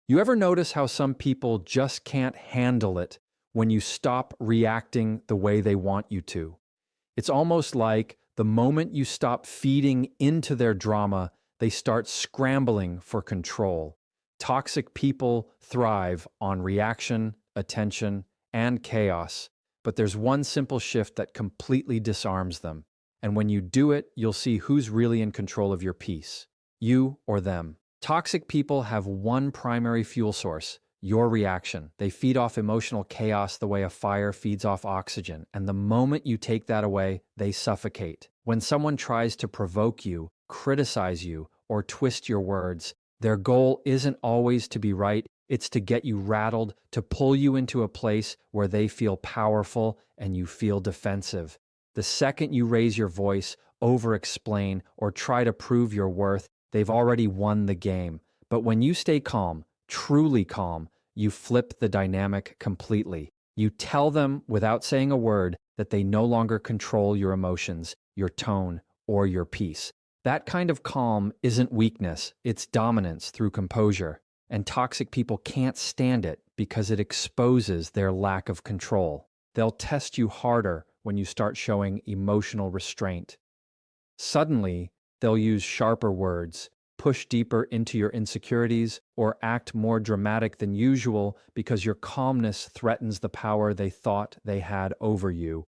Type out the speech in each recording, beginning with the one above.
You ever notice how some people just can't handle it when you stop reacting the way they want you to? It's almost like the moment you stop feeding into their drama, they start scrambling for control. Toxic people thrive on reaction, attention, and chaos, but there's one simple shift that completely disarms them. And when you do it, you'll see who's really in control of your peace, you or them. Toxic people have one primary fuel source: your reaction. They feed off emotional chaos the way a fire feeds off oxygen, and the moment you take that away, they suffocate. When someone tries to provoke you, criticize you, or twist your words, their goal isn't always to be right, it's to get you rattled, to pull you into a place where they feel powerful and you feel defensive. The second you raise your voice, over-explain, or try to prove your worth, they've already won the game. But when you stay calm, truly calm, you flip the dynamic completely. You tell them without saying a word that they no longer control your emotions, your tone, or your peace. That kind of calm isn't weakness, it's dominance through composure. And toxic people can't stand it because it exposes their lack of control. They'll test you harder when you start showing emotional restraint. Suddenly, they'll use sharper words, push deeper into your insecurities, or act more dramatic than usual because your calmness threatens the power they thought they had over you.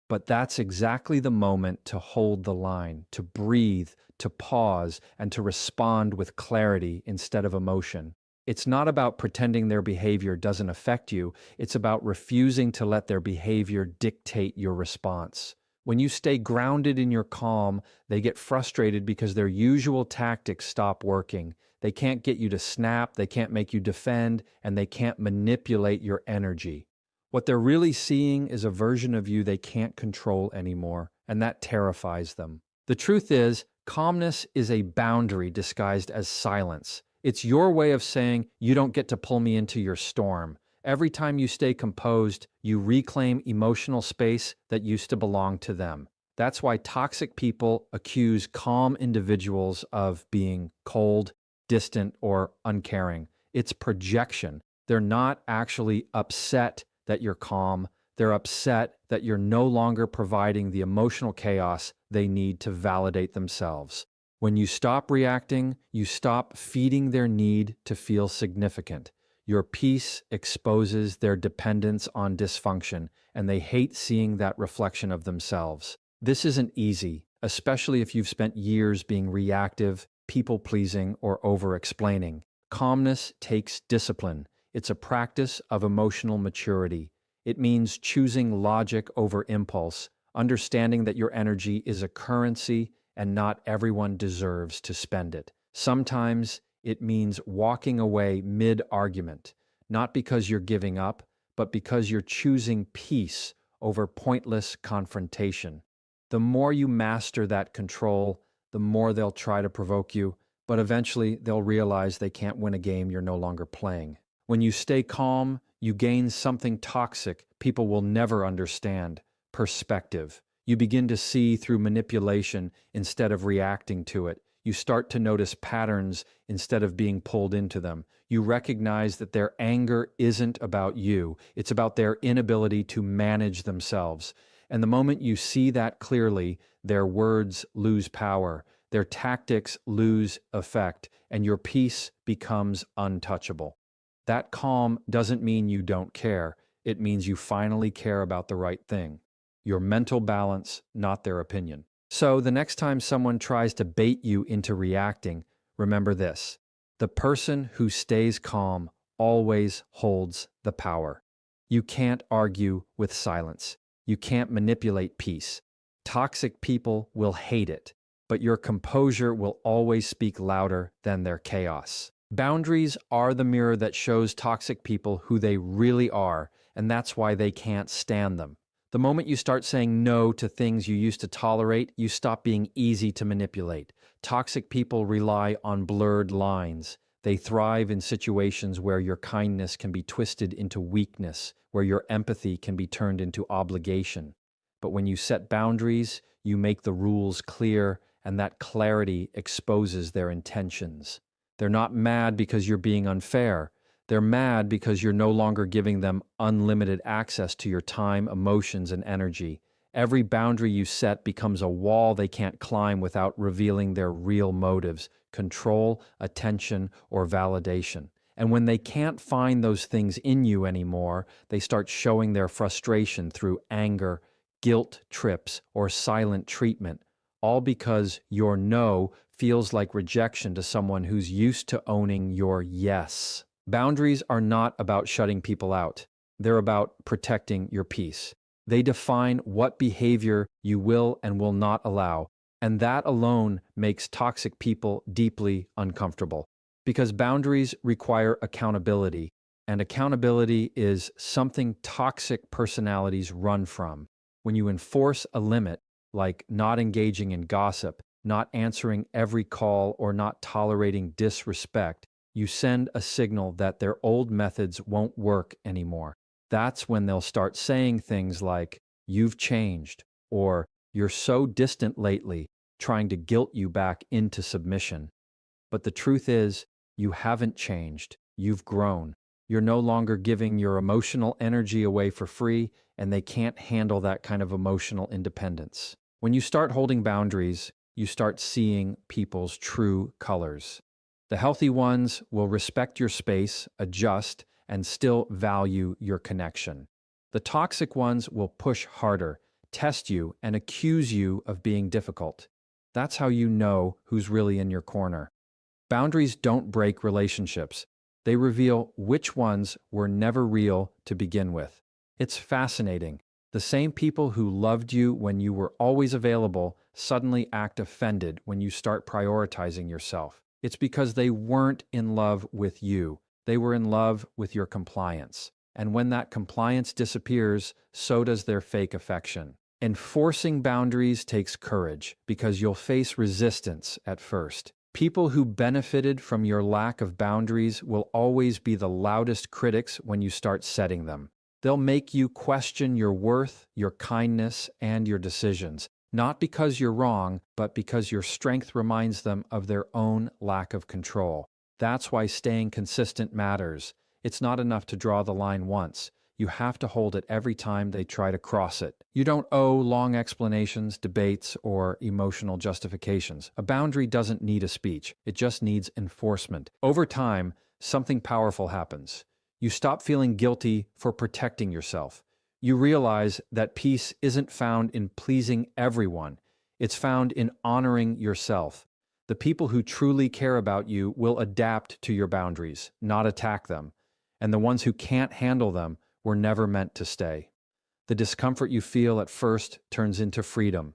But that's exactly the moment to hold the line, to breathe, to pause, and to respond with clarity instead of emotion. It's not about pretending their behavior doesn't affect you, it's about refusing to let their behavior dictate your response. When you stay grounded in your calm, they get frustrated because their usual tactics stop working. They can't get you to snap, they can't make you defend, and they can't manipulate your energy. What they're really seeing is a version of you they can't control anymore, and that terrifies them. The truth is, calmness is a boundary disguised as silence. It's your way of saying, you don't get to pull me into your storm. Every time you stay composed, you reclaim emotional space that used to belong to them. That's why toxic people accuse calm individuals of being cold, distant, or uncaring. It's projection. They're not actually upset that you're calm. They're upset that you're no longer providing the emotional chaos they need to validate themselves. When you stop reacting, you stop feeding their need to feel significant. Your peace exposes their dependence on dysfunction, and they hate seeing that reflection of themselves. This isn't easy, especially if you've spent years being reactive, people-pleasing, or over-explaining. Calmness takes discipline. It's a practice of emotional maturity. It means choosing logic over impulse, understanding that your energy is a currency and not everyone deserves to spend it. Sometimes it means walking away mid-argument, not because you're giving up, but because you're choosing peace over pointless confrontation. The more you master that control, the more they'll try to provoke you, but eventually they'll realize they can't win a game you're no longer playing. When you stay calm, you gain something toxic people will never understand: perspective. You begin to see through manipulation instead of reacting to it. You start to notice patterns instead of being pulled into them. You recognize that their anger isn't about you. It's about their inability to manage themselves. And the moment you see that clearly, their words lose power, their tactics lose effect, and your peace becomes untouchable. That calm doesn't mean you don't care. It means you finally care about the right thing: your mental balance, not their opinion. So the next time someone tries to bait you into reacting, remember this: the person who stays calm always holds the power. You can't argue with silence. You can't manipulate peace. Toxic people will hate it, but your composure will always speak louder than their chaos. Boundaries are the mirror that shows toxic people who they really are, and that's why they can't stand them. The moment you start saying no to things you used to tolerate, you stop being easy to manipulate. Toxic people rely on blurred lines. They thrive in situations where your kindness can be twisted into weakness, where your empathy can be turned into obligation. But when you set boundaries, you make the rules clear, and that clarity exposes their intentions. They're not mad because you're being unfair. They're mad because you're no longer giving them unlimited access to your time, emotions, and energy. Every boundary you set becomes a wall they can't climb without revealing their real motives: control, attention, or validation. And when they can't find those things in you anymore, they start showing their frustration through anger, guilt trips, or silent treatment, all because your no feels like rejection to someone who's used to owning your yes. Boundaries are not about shutting people out. They're about protecting your peace. They define what behavior you will and will not allow, and that alone makes toxic people deeply uncomfortable. Because boundaries require accountability, and accountability is something toxic personalities run from. When you enforce a limit, like not engaging in gossip, not answering every call, or not tolerating disrespect, you send a signal that their old methods won't work anymore. That's when they'll start saying things like, "You've changed," or "You're so distant lately," trying to guilt you back into submission. But the truth is, you haven't changed. You've grown. You're no longer giving your emotional energy away for free, and they can't handle that kind of emotional independence. When you start holding boundaries, you start seeing people's true colors. The healthy ones will respect your space, adjust, and still value your connection. The toxic ones will push harder, test you, and accuse you of being difficult. That's how you know who's really in your corner. Boundaries don't break relationships. They reveal which ones were never real to begin with. It's fascinating. The same people who loved you when you were always available suddenly act offended when you start prioritizing yourself. It's because they weren't in love with you. They were in love with your compliance. And when that compliance disappears, so does their fake affection. Enforcing boundaries takes courage because you'll face resistance at first. People who benefited from your lack of boundaries will always be the loudest critics when you start setting them. They'll make you question your worth, your kindness, and your decisions, not because you're wrong, but because your strength reminds them of their own lack of control. That's why staying consistent matters. It's not enough to draw the line once. You have to hold it every time they try to cross it. You don't owe long explanations, debates, or emotional justifications. A boundary doesn't need a speech. It just needs enforcement. Over time, something powerful happens. You stop feeling guilty for protecting yourself. You realize that peace isn't found in pleasing everyone. It's found in honoring yourself. The people who truly care about you will adapt to your boundaries, not attack them. And the ones who can't handle them were never meant to stay. The discomfort you feel at first turns into freedom.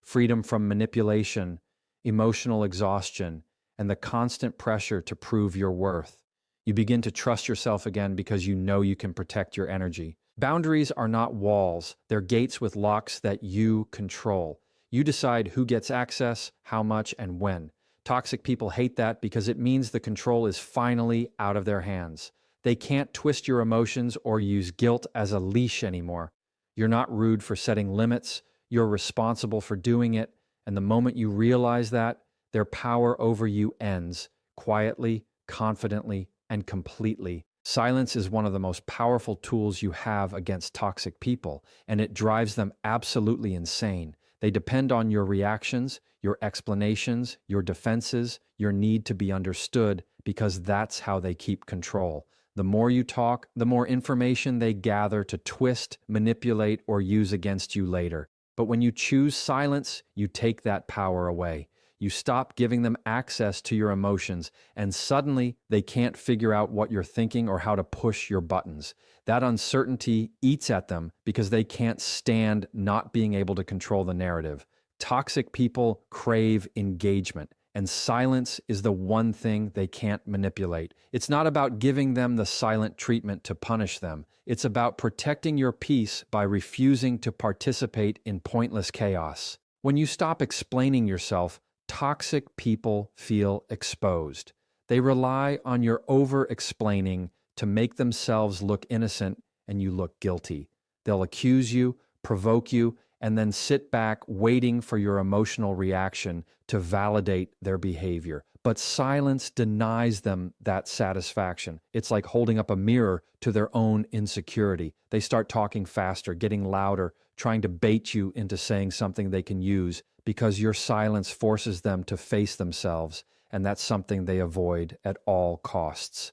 Freedom from manipulation, emotional exhaustion, and the constant pressure to prove your worth. You begin to trust yourself again because you know you can protect your energy. Boundaries are not walls. They're gates with locks that you control. You decide who gets access, how much, and when. Toxic people hate that because it means the control is finally out of their hands. They can't twist your emotions or use guilt as a leash anymore. You're not rude for setting limits. You're responsible for doing it. And the moment you realize that, their power over you ends, quietly, confidently, and completely. Silence is one of the most powerful tools you have against toxic people, and it drives them absolutely insane. They depend on your reactions, your explanations, your defenses, your need to be understood, because that's how they keep control. The more you talk, the more information they gather to twist, manipulate, or use against you later. But when you choose silence, you take that power away. You stop giving them access to your emotions, and suddenly they can't figure out what you're thinking or how to push your buttons. That uncertainty eats at them because they can't stand not being able to control the narrative. Toxic people crave engagement, and silence is the one thing they can't manipulate. It's not about giving them the silent treatment to punish them. It's about protecting your peace by refusing to participate in pointless chaos. When you stop explaining yourself, toxic people feel exposed. They rely on your over-explaining to make themselves look innocent and you look guilty. They'll accuse you, provoke you, and then sit back waiting for your emotional reaction to validate their behavior. But silence denies them that satisfaction. It's like holding up a mirror to their own insecurity. They start talking faster, getting louder, trying to bait you into saying something they can use because your silence forces them to face themselves, and that's something they avoid at all costs.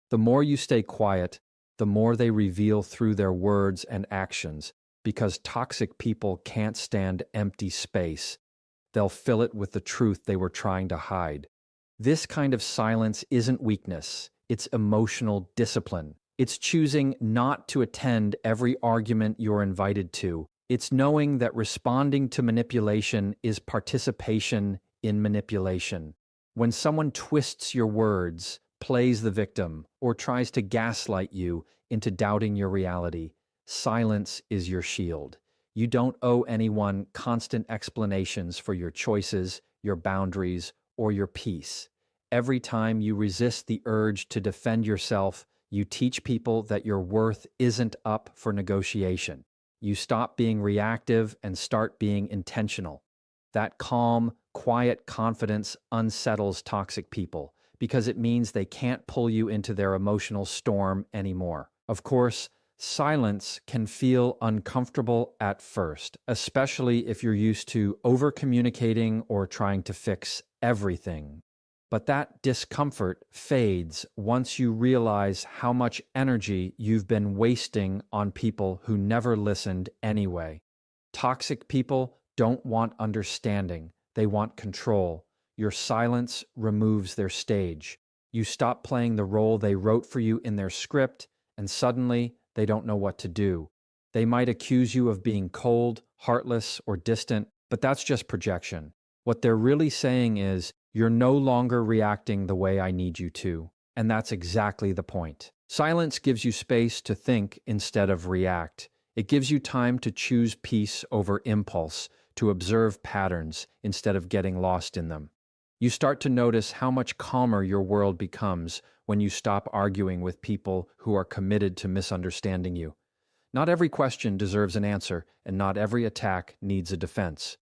The more you stay quiet, the more they reveal through their words and actions, because toxic people can't stand empty space. They'll fill it with the truth they were trying to hide. This kind of silence isn't weakness, it's emotional discipline. It's choosing not to attend every argument you're invited to. It's knowing that responding to manipulation is participation in manipulation. When someone twists your words, plays the victim, or tries to gaslight you into doubting your reality, silence is your shield. You don't owe anyone constant explanations for your choices, your boundaries, or your peace. Every time you resist the urge to defend yourself, you teach people that your worth isn't up for negotiation. You stop being reactive and start being intentional. That calm, quiet confidence unsettles toxic people because it means they can't pull you into their emotional storm anymore. Of course, silence can feel uncomfortable at first, especially if you're used to over-communicating or trying to fix everything. But that discomfort fades once you realize how much energy you've been wasting on people who never listened anyway. Toxic people don't want understanding, they want control. Your silence removes their stage. You stop playing the role they wrote for you in their script, and suddenly they don't know what to do. They might accuse you of being cold, heartless, or distant, but that's just projection. What they're really saying is, you're no longer reacting the way I need you to. And that's exactly the point. Silence gives you space to think instead of react. It gives you time to choose peace over impulse, to observe patterns instead of getting lost in them. You start to notice how much calmer your world becomes when you stop arguing with people who are committed to misunderstanding you. Not every question deserves an answer, and not every attack needs a defense.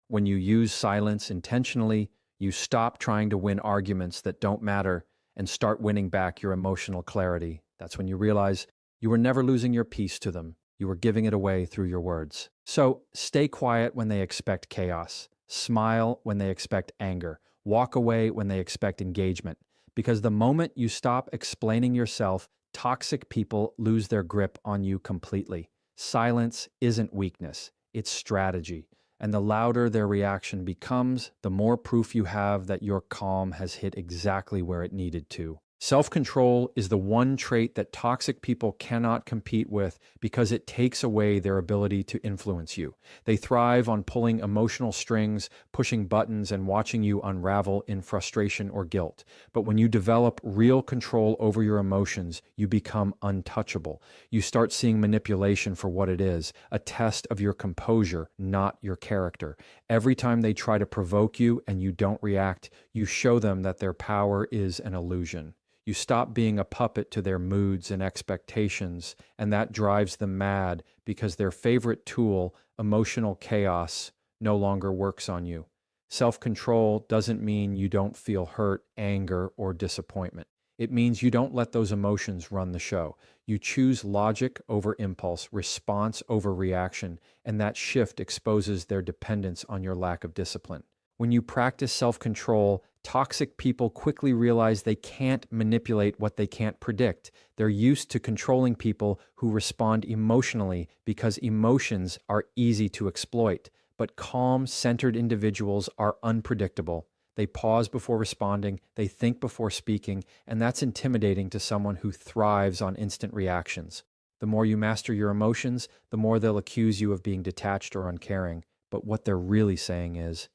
When you use silence intentionally, you stop trying to win arguments that don't matter and start winning back your emotional clarity. That's when you realize you were never losing your peace to them. You were giving it away through your words. So stay quiet when they expect chaos. Smile when they expect anger. Walk away when they expect engagement. Because the moment you stop explaining yourself, toxic people lose their grip on you completely. Silence isn't weakness, it's strategy. And the louder their reaction becomes, the more proof you have that your calm has hit exactly where it needed to. Self-control is the one trait that toxic people cannot compete with because it takes away their ability to influence you. They thrive on pulling emotional strings, pushing buttons, and watching you unravel in frustration or guilt. But when you develop real control over your emotions, you become untouchable. You start seeing manipulation for what it is, a test of your composure, not your character. Every time they try to provoke you and you don't react, you show them that their power is an illusion. You stop being a puppet to their moods and expectations, and that drives them mad because their favorite tool, emotional chaos, no longer works on you. Self-control doesn't mean you don't feel hurt, anger, or disappointment. It means you don't let those emotions run the show. You choose logic over impulse, response over reaction, and that shift exposes their dependence on your lack of discipline. When you practice self-control, toxic people quickly realize they can't manipulate what they can't predict. They're used to controlling people who respond emotionally because emotions are easy to exploit. But calm, centered individuals are unpredictable. They pause before responding, they think before speaking, and that's intimidating to someone who thrives on instant reactions. The more you master your emotions, the more they'll accuse you of being detached or uncaring. But what they're really saying is,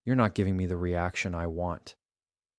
you're not giving me the reaction I want.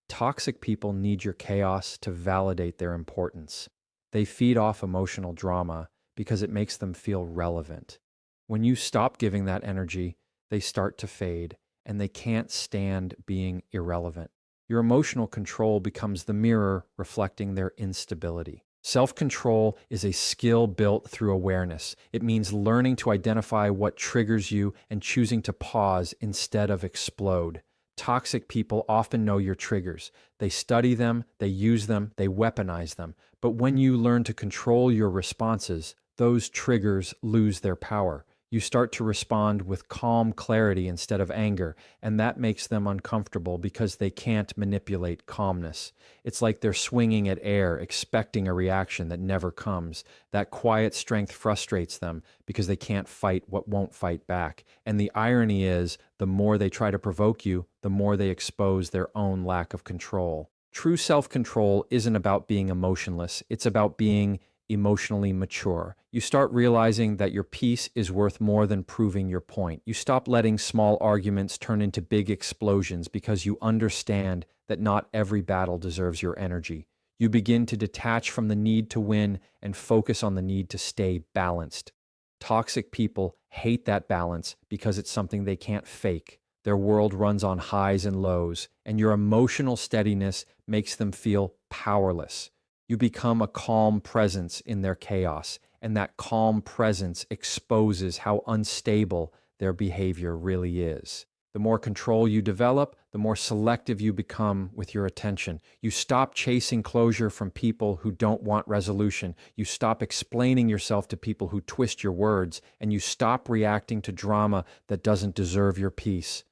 Toxic people need your chaos to validate their importance. They feed off emotional drama because it makes them feel relevant. When you stop giving that energy, they start to fade, and they can't stand being irrelevant. Your emotional control becomes the mirror reflecting their instability. Self-control is a skill built through awareness. It means learning to identify what triggers you and choosing to pause instead of explode. Toxic people often know your triggers. They study them, they use them, they weaponize them. But when you learn to control your responses, those triggers lose their power. You start to respond with calm clarity instead of anger, and that makes them uncomfortable because they can't manipulate calmness. It's like they're swinging at air, expecting a reaction that never comes. That quiet strength frustrates them because they can't fight what won't fight back. And the irony is, the more they try to provoke you, the more they expose their own lack of control. True self-control isn't about being emotionless, it's about being emotionally mature. You start realizing that your peace is worth more than proving your point. You stop letting small arguments turn into big explosions because you understand that not every battle deserves your energy. You begin to detach from the need to win and focus on the need to stay balanced. Toxic people hate that balance because it's something they can't fake. Their world runs on highs and lows, and your emotional steadiness makes them feel powerless. You become a calm presence in their chaos, and that calm presence exposes how unstable their behavior really is. The more control you develop, the more selective you become with your attention. You stop chasing closure from people who don't want resolution. You stop explaining yourself to people who twist your words, and you stop reacting to drama that doesn't deserve your peace.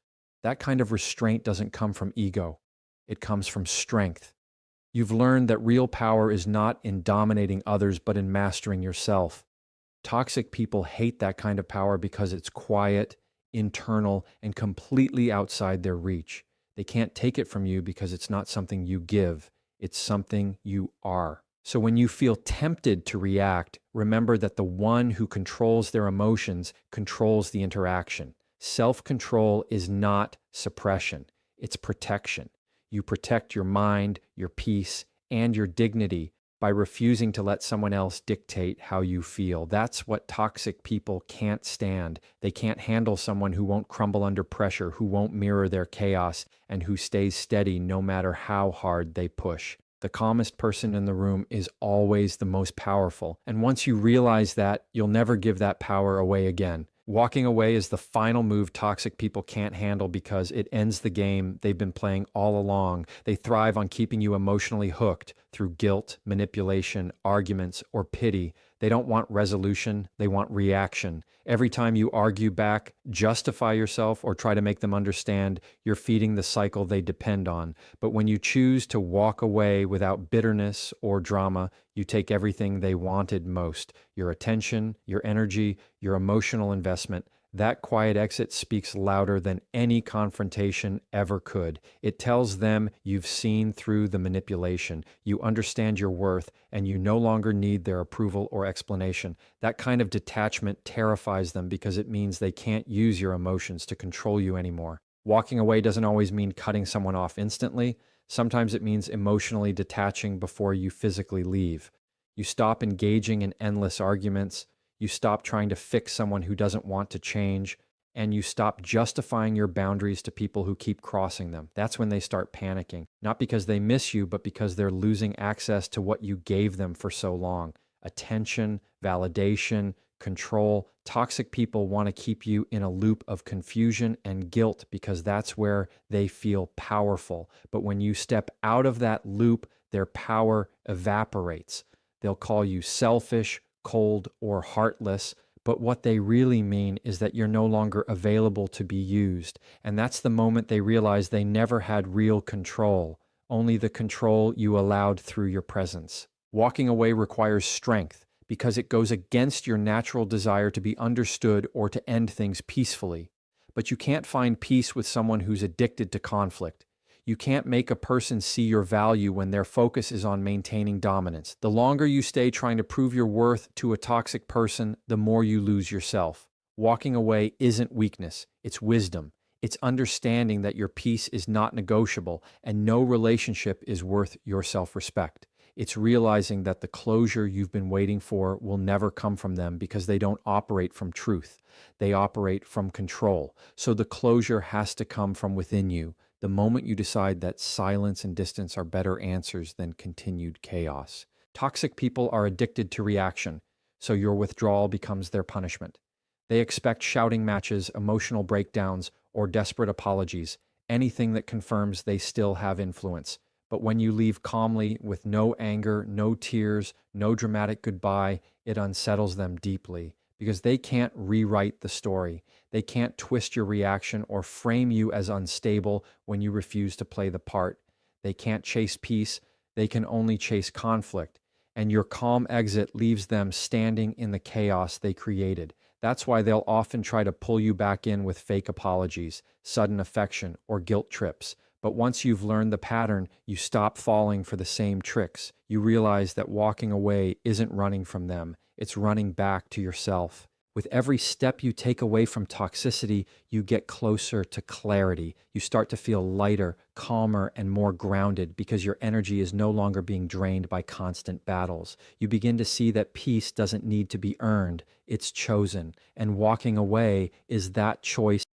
That kind of restraint doesn't come from ego. It comes from strength. You've learned that real power is not in dominating others, but in mastering yourself. Toxic people hate that kind of power because it's quiet, internal, and completely outside their reach. They can't take it from you because it's not something you give, it's something you are. So when you feel tempted to react, remember that the one who controls their emotions controls the interaction. Self-control is not suppression, it's protection. You protect your mind, your peace, and your dignity by refusing to let someone else dictate how you feel. That's what toxic people can't stand. They can't handle someone who won't crumble under pressure, who won't mirror their chaos, and who stays steady no matter how hard they push. The calmest person in the room is always the most powerful. And once you realize that, you'll never give that power away again. Walking away is the final move toxic people can't handle because it ends the game they've been playing all along. They thrive on keeping you emotionally hooked through guilt, manipulation, arguments, or pity. They don't want resolution, they want reaction. Every time you argue back, justify yourself, or try to make them understand, you're feeding the cycle they depend on. But when you choose to walk away without bitterness or drama, you take everything they wanted most: your attention, your energy, your emotional investment. That quiet exit speaks louder than any confrontation ever could. It tells them you've seen through the manipulation, you understand your worth, and you no longer need their approval or explanation. That kind of detachment terrifies them because it means they can't use your emotions to control you anymore. Walking away doesn't always mean cutting someone off instantly. Sometimes it means emotionally detaching before you physically leave. You stop engaging in endless arguments. You stop trying to fix someone who doesn't want to change, and you stop justifying your boundaries to people who keep crossing them. That's when they start panicking, not because they miss you, but because they're losing access to what you gave them for so long: attention, validation, control. Toxic people want to keep you in a loop of confusion and guilt because that's where they feel powerful. But when you step out of that loop, their power evaporates. They'll call you selfish, cold, or heartless, but what they really mean is that you're no longer available to be used. And that's the moment they realize they never had real control, only the control you allowed through your presence. Walking away requires strength because it goes against your natural desire to be understood or to end things peacefully. But you can't find peace with someone who's addicted to conflict. You can't make a person see your value when their focus is on maintaining dominance. The longer you stay trying to prove your worth to a toxic person, the more you lose yourself. Walking away isn't weakness, it's wisdom. It's understanding that your peace is not negotiable and no relationship is worth your self-respect. It's realizing that the closure you've been waiting for will never come from them because they don't operate from truth. They operate from control. So the closure has to come from within you. The moment you decide that silence and distance are better answers than continued chaos. Toxic people are addicted to reaction, so your withdrawal becomes their punishment. They expect shouting matches, emotional breakdowns, or desperate apologies. anything that confirms they still have influence. But when you leave calmly with no anger, no tears, no dramatic goodbye, it unsettles them deeply because they can't rewrite the story. They can't twist your reaction or frame you as unstable when you refuse to play the part. They can't chase peace. They can only chase conflict. And your calm exit leaves them standing in the chaos they created. That's why they'll often try to pull you back in with fake apologies, sudden affection, or guilt trips. But once you've learned the pattern, you stop falling for the same tricks. You realize that walking away isn't running from them, it's running back to yourself. With every step you take away from toxicity, you get closer to clarity. You start to feel lighter, calmer, and more grounded because your energy is no longer being drained by constant battles. You begin to see that peace doesn't need to be earned, it's chosen. And walking away is that choice